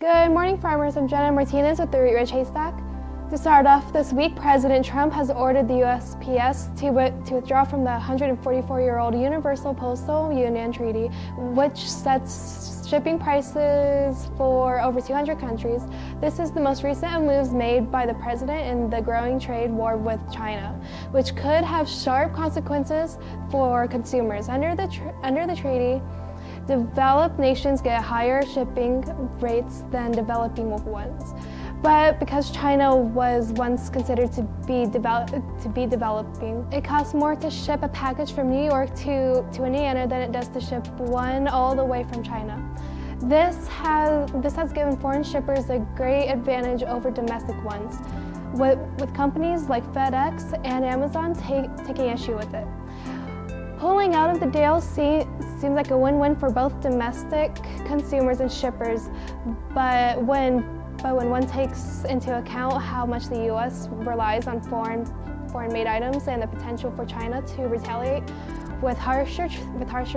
Good morning, farmers. I'm Jenna Martinez with the Wheat Ridge Haystack. To start off this week, President Trump has ordered the USPS to withdraw from the 144-year-old Universal Postal Union Treaty, which sets shipping prices for over 200 countries. This is the most recent of moves made by the president in the growing trade war with China, which could have sharp consequences for consumers. Under the treaty, developed nations get higher shipping rates than developing ones. But because China was once considered to be developing, it costs more to ship a package from New York to Indiana than it does to ship one all the way from China. This has given foreign shippers a great advantage over domestic ones, with companies like FedEx and Amazon taking issue with it. Pulling out of the deal seems like a win-win for both domestic consumers and shippers, but when one takes into account how much the U.S. relies on foreign-made items and the potential for China to retaliate with harsher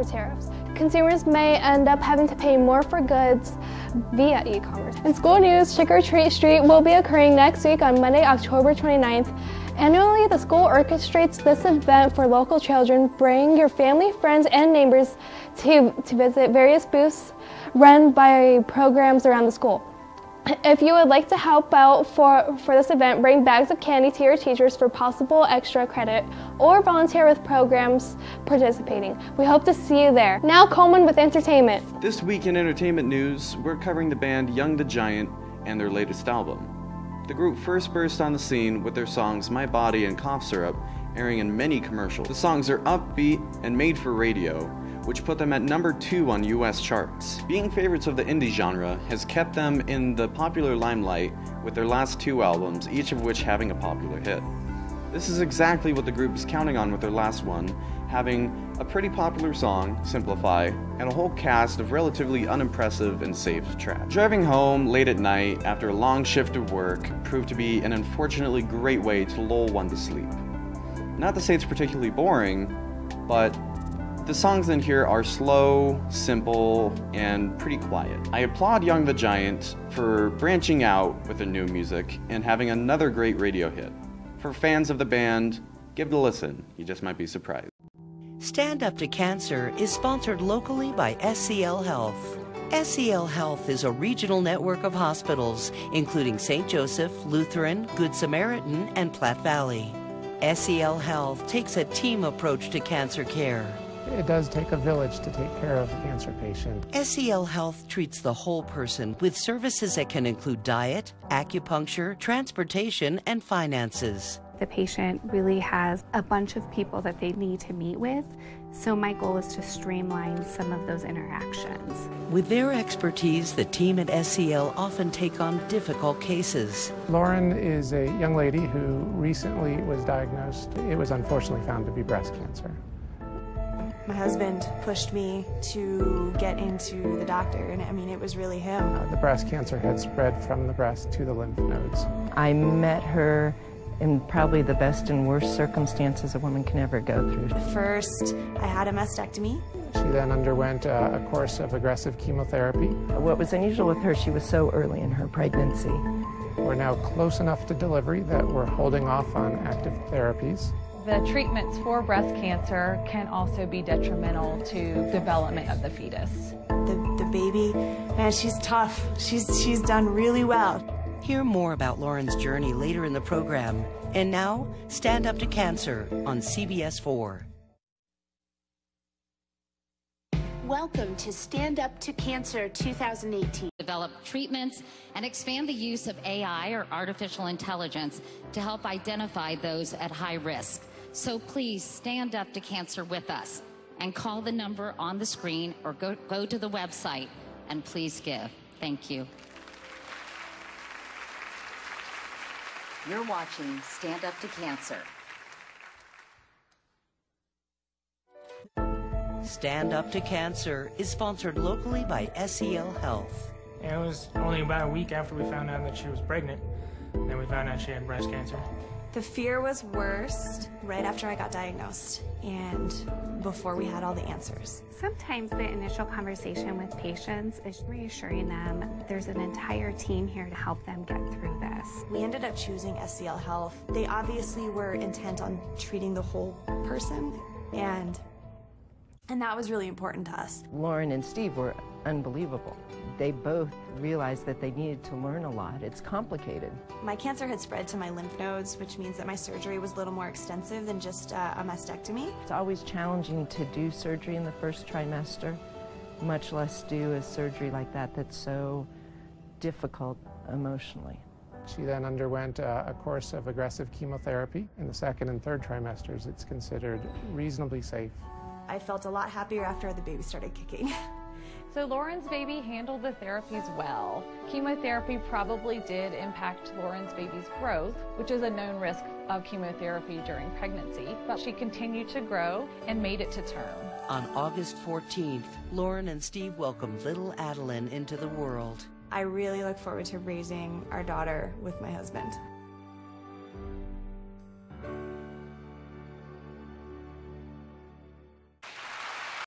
tariffs, consumers may end up having to pay more for goods via e-commerce. In school news, Trick or Treat Street will be occurring next week on Monday, October 29th. Annually, the school orchestrates this event for local children. Bring your family, friends, and neighbors to visit various booths run by programs around the school. If you would like to help out for this event, bring bags of candy to your teachers for possible extra credit or volunteer with programs participating. We hope to see you there. Now Coleman with entertainment. This week in entertainment news, we're covering the band Young the Giant and their latest album. The group first burst on the scene with their songs My Body and Cough Syrup airing in many commercials. The songs are upbeat and made for radio, which put them at number 2 on US charts. Being favorites of the indie genre has kept them in the popular limelight with their last 2 albums, each of which having a popular hit. This is exactly what the group is counting on with their last one, having a pretty popular song, Simplify, and a whole cast of relatively unimpressive and safe tracks. Driving home late at night after a long shift of work proved to be an unfortunately great way to lull one to sleep. Not to say it's particularly boring, but the songs in here are slow, simple, and pretty quiet. I applaud Young the Giant for branching out with their new music and having another great radio hit. For fans of the band, give it a listen. You just might be surprised. Stand Up to Cancer is sponsored locally by SCL Health. SCL Health is a regional network of hospitals, including St. Joseph, Lutheran, Good Samaritan, and Platte Valley. SCL Health takes a team approach to cancer care. It does take a village to take care of a cancer patient. SCL Health treats the whole person with services that can include diet, acupuncture, transportation, and finances. The patient really has a bunch of people that they need to meet with, so my goal is to streamline some of those interactions. With their expertise, the team at SCL often take on difficult cases. Lauren is a young lady who recently was diagnosed. It was unfortunately found to be breast cancer. My husband pushed me to get into the doctor, and I mean, it was really him. The breast cancer had spread from the breast to the lymph nodes. I met her in probably the best and worst circumstances a woman can ever go through. First, I had a mastectomy. She then underwent a course of aggressive chemotherapy. What was unusual with her, she was so early in her pregnancy. We're now close enough to delivery that we're holding off on active therapies. The treatments for breast cancer can also be detrimental to development of the fetus. The baby, man, she's tough. She's done really well. Hear more about Lauren's journey later in the program. And now, Stand Up to Cancer on CBS 4. Welcome to Stand Up to Cancer 2018. Develop treatments and expand the use of AI or artificial intelligence to help identify those at high risk. So please stand up to cancer with us and call the number on the screen or go to the website and please give. Thank you. You're watching Stand Up to Cancer. Stand Up to Cancer is sponsored locally by SCL Health. And it was only about a week after we found out that she was pregnant, and then we found out she had breast cancer. The fear was worst right after I got diagnosed and before we had all the answers. Sometimes the initial conversation with patients is reassuring them there's an entire team here to help them get through this. We ended up choosing SCL Health. They obviously were intent on treating the whole person, and that was really important to us. Lauren and Steve were unbelievable. They both realized that they needed to learn a lot. It's complicated. My cancer had spread to my lymph nodes, which means that my surgery was a little more extensive than just a mastectomy. It's always challenging to do surgery in the first trimester, much less do a surgery like that that's so difficult emotionally. She then underwent a course of aggressive chemotherapy. In the second and third trimesters, it's considered reasonably safe. I felt a lot happier after the baby started kicking. So Lauren's baby handled the therapies well. Chemotherapy probably did impact Lauren's baby's growth, which is a known risk of chemotherapy during pregnancy, but she continued to grow and made it to term. On August 14th, Lauren and Steve welcomed little Adeline into the world. I really look forward to raising our daughter with my husband.